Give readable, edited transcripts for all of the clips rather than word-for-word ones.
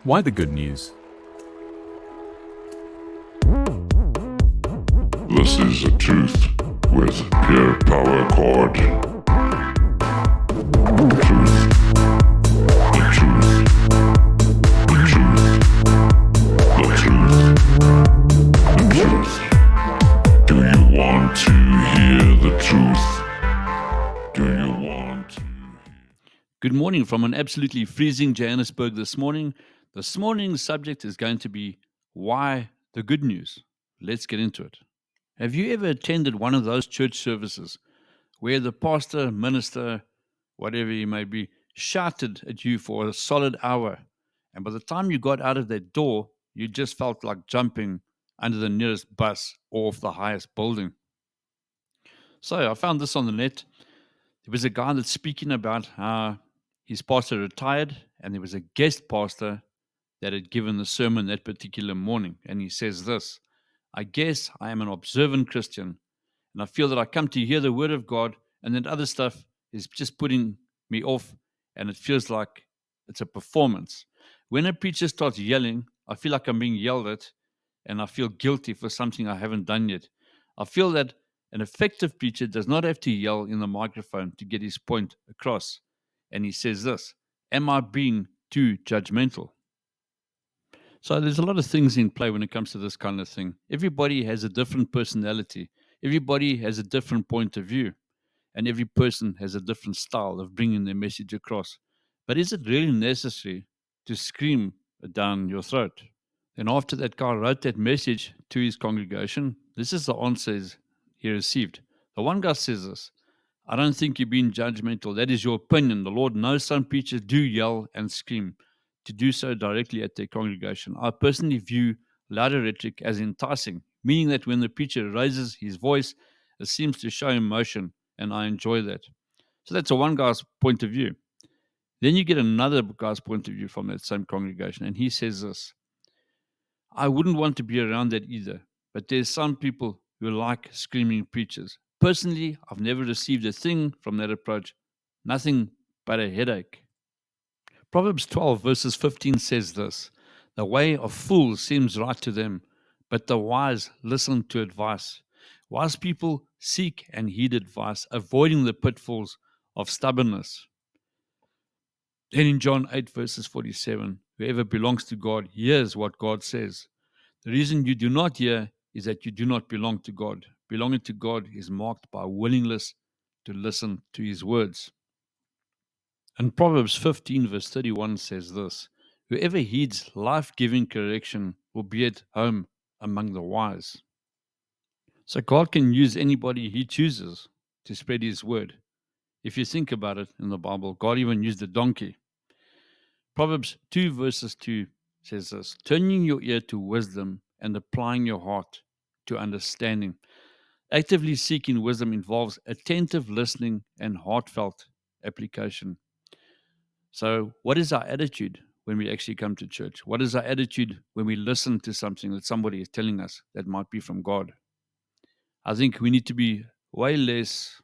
Why the good news? This is a truth with pure power chord. The truth. The truth. The truth. The truth. The truth. Do you want to hear the truth? Do you want to? Good morning from an absolutely freezing Johannesburg this morning. This morning's subject is going to be why the good news. Let's get into it. Have you ever attended one of those church services where the pastor, minister, whatever he may be, shouted at you for a solid hour, and by the time you got out of that door, you just felt like jumping under the nearest bus or off the highest building? So I found this on the net. There was a guy that's speaking about how his pastor retired, and there was a guest pastor that had given the sermon that particular morning. And he says this: I guess I am an observant Christian, and I feel that I come to hear the word of God, and that other stuff is just putting me off, and it feels like it's a performance. When a preacher starts yelling, I feel like I'm being yelled at, and I feel guilty for something I haven't done yet. I feel that an effective preacher does not have to yell in the microphone to get his point across. And he says this: am I being too judgmental? So there's a lot of things in play when it comes to this kind of thing. Everybody has a different personality. Everybody has a different point of view. And every person has a different style of bringing their message across. But is it really necessary to scream down your throat? And after that guy wrote that message to his congregation, this is the answers he received. The one guy says this: I don't think you're being judgmental. That is your opinion. The Lord knows some preachers do yell and scream, to do so directly at their congregation. I personally view louder rhetoric as enticing, meaning that when the preacher raises his voice, it seems to show emotion, and I enjoy that. So that's a one guy's point of view. Then you get another guy's point of view from that same congregation, and he says this: I wouldn't want to be around that either, but there's some people who like screaming preachers. Personally, I've never received a thing from that approach, nothing but a headache. Proverbs 12, verses 15 says this: the way of fools seems right to them, but the wise listen to advice. Wise people seek and heed advice, avoiding the pitfalls of stubbornness. Then in John 8, verses 47, whoever belongs to God hears what God says. The reason you do not hear is that you do not belong to God. Belonging to God is marked by willingness to listen to his words. And Proverbs 15, verse 31 says this: whoever heeds life giving correction will be at home among the wise. So God can use anybody he chooses to spread his word. If you think about it in the Bible, God even used a donkey. Proverbs 2, verses 2 says this: turning your ear to wisdom and applying your heart to understanding. Actively seeking wisdom involves attentive listening and heartfelt application. So, what is our attitude when we actually come to church? What is our attitude when we listen to something that somebody is telling us that might be from God? I think we need to be way less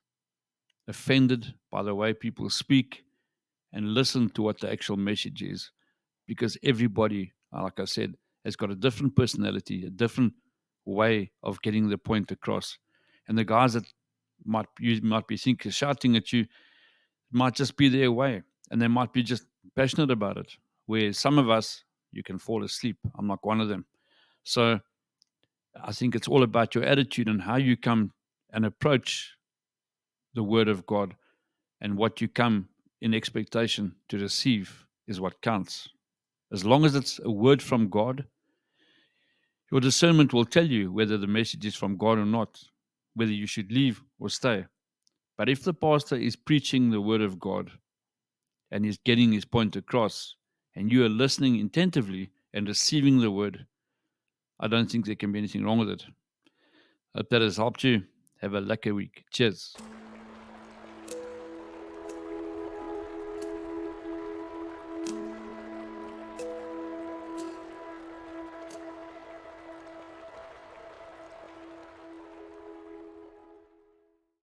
offended by the way people speak and listen to what the actual message is, because everybody, like I said, has got a different personality, a different way of getting the point across. And the guys that you might be thinking shouting at you might just be their way, and they might be just passionate about it. Where some of us, you can fall asleep. I'm not one of them. So I think it's all about your attitude and how you come and approach the Word of God, and what you come in expectation to receive is what counts. As long as it's a word from God, your discernment will tell you whether the message is from God or not, whether you should leave or stay. But if the pastor is preaching the word of God and is getting his point across, and you are listening attentively and receiving the word, I don't think there can be anything wrong with it. Hope that has helped you. Have a lucky week. Cheers.